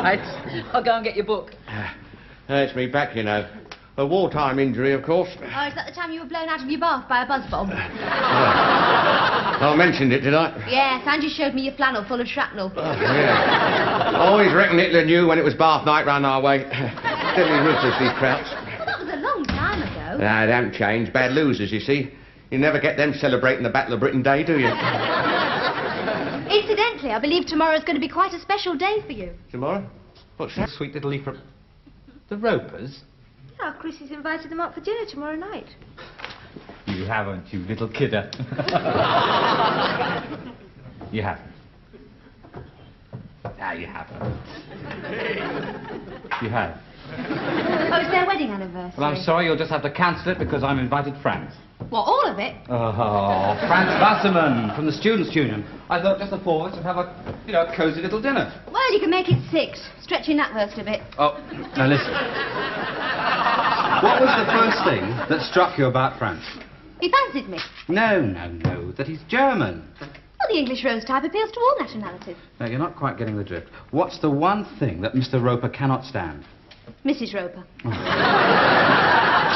right. I'll go and get your book. It's me back, you know. A wartime injury, of course. Oh, is that the time you were blown out of your bath by a buzz bomb? I mentioned it, did I? Yes, Angie showed me your flannel full of shrapnel. Oh, yeah. Always reckoned Hitler knew when it was bath night round our way. Still ruthless, these Krauts. Well, that was a long time ago. They haven't changed. Bad losers, you see. You never get them celebrating the Battle of Britain Day, do you? Incidentally, I believe tomorrow's going to be quite a special day for you. Tomorrow? What's that? Sweet little leaf from... The Ropers? Oh, Chrissy's invited them up for dinner tomorrow night. You haven't, you little kidder. You haven't. Ah, you haven't. You have. Oh, it's their wedding anniversary. Well, I'm sorry, you'll just have to cancel it because I'm invited Franz. What, all of it? Oh, Franz Wasserman from the Students' Union. I thought just the four of us would have a, cosy little dinner. Well, you can make it 6. Stretching that verst a bit. Oh, now listen. What was the first thing that struck you about Franz? He fancied me. No, that he's German. Well, the English rose type appeals to all nationalities. No, you're not quite getting the drift. What's the one thing that Mr. Roper cannot stand? Mrs. Roper.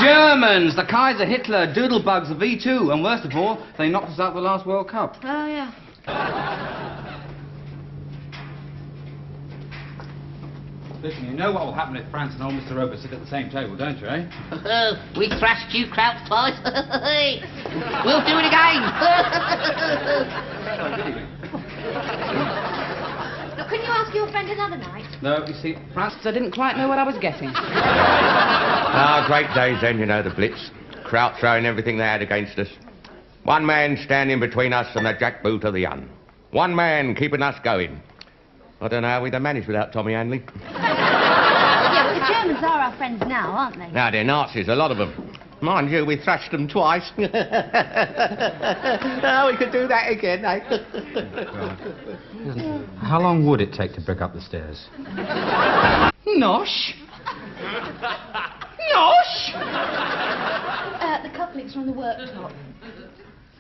Germans! The Kaiser, Hitler, Doodlebugs, the V2, and worst of all, they knocked us out the last World Cup. Oh, yeah. Listen, you know what will happen if Franz and old Mr. Roper sit at the same table, don't you, eh? We thrashed you, Krauts, twice. We'll do it again. Look, can you ask your friend another night? No, you see, Franz... I didn't quite know what I was getting. Great days then, you know, the Blitz. Kraut throwing everything they had against us. One man standing between us and the jackboot of the Hun. One man keeping us going. I don't know how we'd have managed without Tommy Hanley. Yeah, well, the Germans are our friends now, aren't they? Now, they're Nazis, a lot of them. Mind you, we thrashed them twice. Oh, we could do that again, eh? How long would it take to brick up the stairs? Nosh. Nosh. The cufflinks are on the worktop.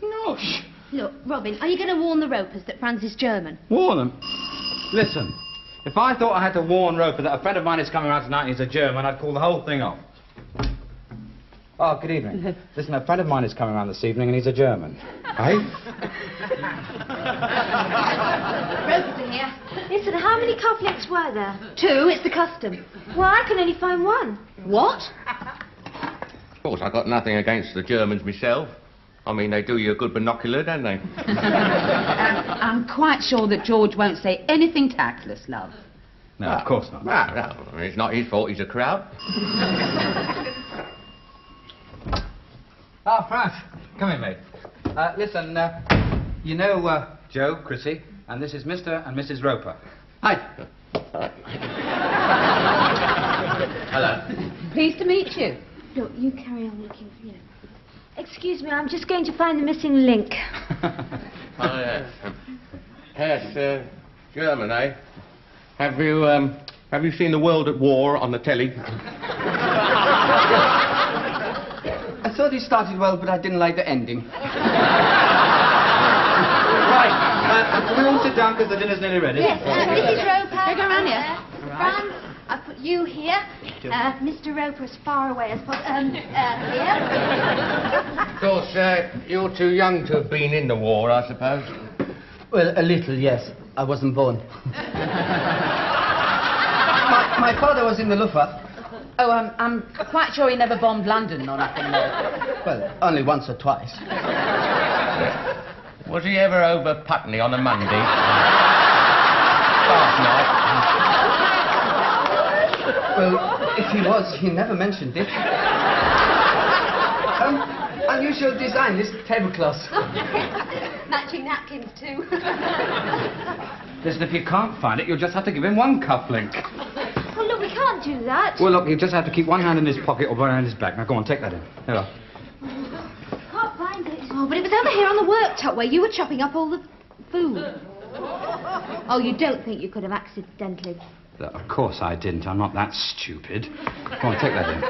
Nosh. Look, Robin, are you going to warn the Ropers that Franz is German? Warn them? Listen, if I thought I had to warn Roper that a friend of mine is coming around tonight and he's a German, I'd call the whole thing off. Oh, good evening. Listen, a friend of mine is coming around this evening and he's a German. Eh? Ropers are here. Listen, how many cufflinks were there? 2, it's the custom. Well, I can only find 1. What? Of course, I've got nothing against the Germans myself. I mean, they do you a good binocular, don't they? I'm quite sure that George won't say anything tactless, love. No, of course not. No, it's not his fault he's a Kraut. Ah, Franz, come in, mate. Listen, you know Joe, Chrissy, and this is Mr. and Mrs. Roper. Hi. Hello. Pleased to meet you. Look, you carry on looking for you. Excuse me, I'm just going to find the missing link. Oh, yes. Yes, German, eh? Have you seen The World at War on the telly? I thought he started well, but I didn't like the ending. Right, can we all sit down because the dinner's nearly ready? Yes, Mrs. Roper. Go around here. Franz, I put you here. Mr. Roper as far away as possible. Here. Of course, you're too young to have been in the war, I suppose. Well, a little, yes. I wasn't born. my father was in the Luftwaffe. Oh, I'm quite sure he never bombed London or nothing, though. Well, only once or twice. Was he ever over Putney on a Monday? Last night. Well, if he was, he never mentioned it. Unusual design, this tablecloth. Matching napkins, too. Listen, if you can't find it, you'll just have to give him one cufflink. Well, look, we can't do that. Well, look, you just have to keep one hand in his pocket or one hand in his back. Now, go on, take that in. There you are. Can't find it. Oh, but it was over here on the worktop where you were chopping up all the food. Oh, you don't think you could have accidentally... Look, of course I didn't. I'm not that stupid. Go on, take that in.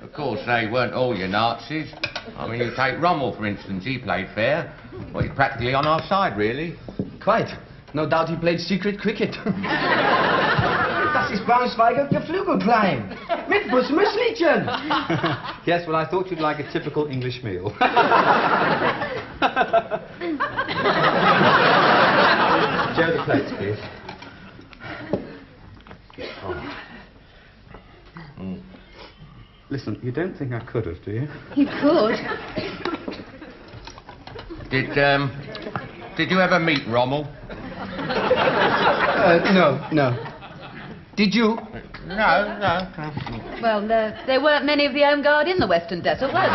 Of course, they weren't all your Nazis. I mean, you take Rommel, for instance. He played fair. Well, he's practically on our side, really. Quite. No doubt he played secret cricket. Das ist Braunschweiger Geflügelklein. Mit Busmuslichen. Yes, well, I thought you'd like a typical English meal. Joe, the plates, please. Listen, you don't think I could have, do you? You could. Did you ever meet Rommel? No. Did you? No. Well, there weren't many of the Home Guard in the Western Desert, were there?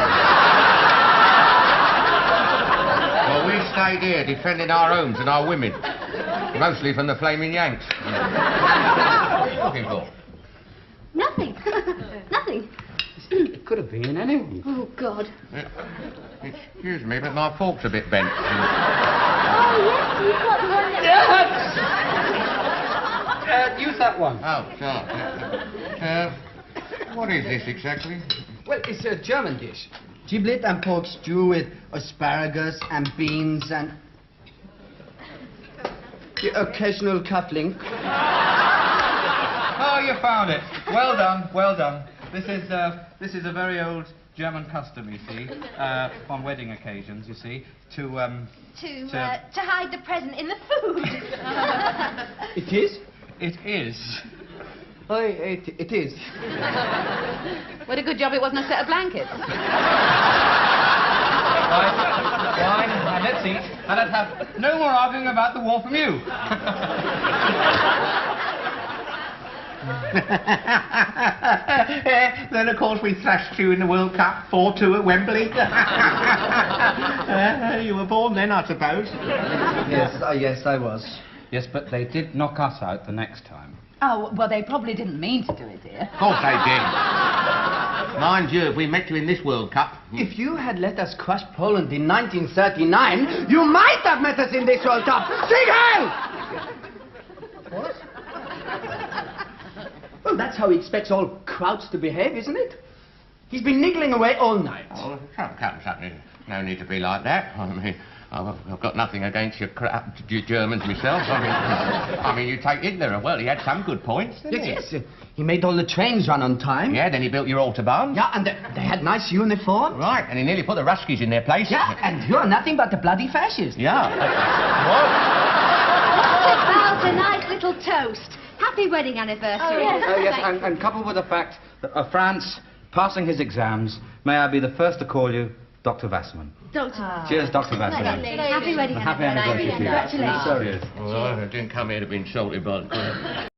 Well, we stayed here defending our homes and our women. Mostly from the flaming Yanks. What are you looking for? Nothing. Nothing. It could have been anyone. Oh, God. Excuse me, but my fork's a bit bent. Oh, yes, you've got the one that... Use that one. Oh, sorry. What is this exactly? Well, it's a German dish. Giblet and pork stew with asparagus and beans and... the occasional cufflink. Oh, you found it. Well done, well done. This is a very old German custom, you see, on wedding occasions, you see, to hide the present in the food. It is? It is. Oh, it is. What a good job it wasn't a set of blankets. Right, wine, and let's eat, and let's have no more arguing about the war from you. Then, of course, we thrashed you in the World Cup 4-2 at Wembley. You were born then, I suppose. Yes, I was. Yes, but they did knock us out the next time. Oh, well, they probably didn't mean to do it, dear. Of course they did. Mind you, if we met you in this World Cup... If you had let us crush Poland in 1939, you might have met us in this World Cup. Sieg Heil! What? Well, that's how he expects all crowds to behave, isn't it? He's been niggling away all night. Oh, come. No need to be like that. I mean, I've got nothing against your Germans myself. I mean, you take Hitler. Well, he had some good points, didn't he? Yes. He made all the trains run on time. Yeah, then he built your Autobahn. Yeah, and they had nice uniforms. Right, and he nearly put the Ruskies in their place. Yeah, and you're nothing but a bloody fascist. Yeah. About a nice little toast. Happy wedding anniversary. Oh, yes, and coupled with the fact that of France passing his exams, may I be the first to call you Dr. Wasserman. Doctor. Cheers, Dr. Wasserman. Happy wedding Happy anniversary. anniversary to you. Congratulations. Sorry. Well, I didn't come here to be insulted by the...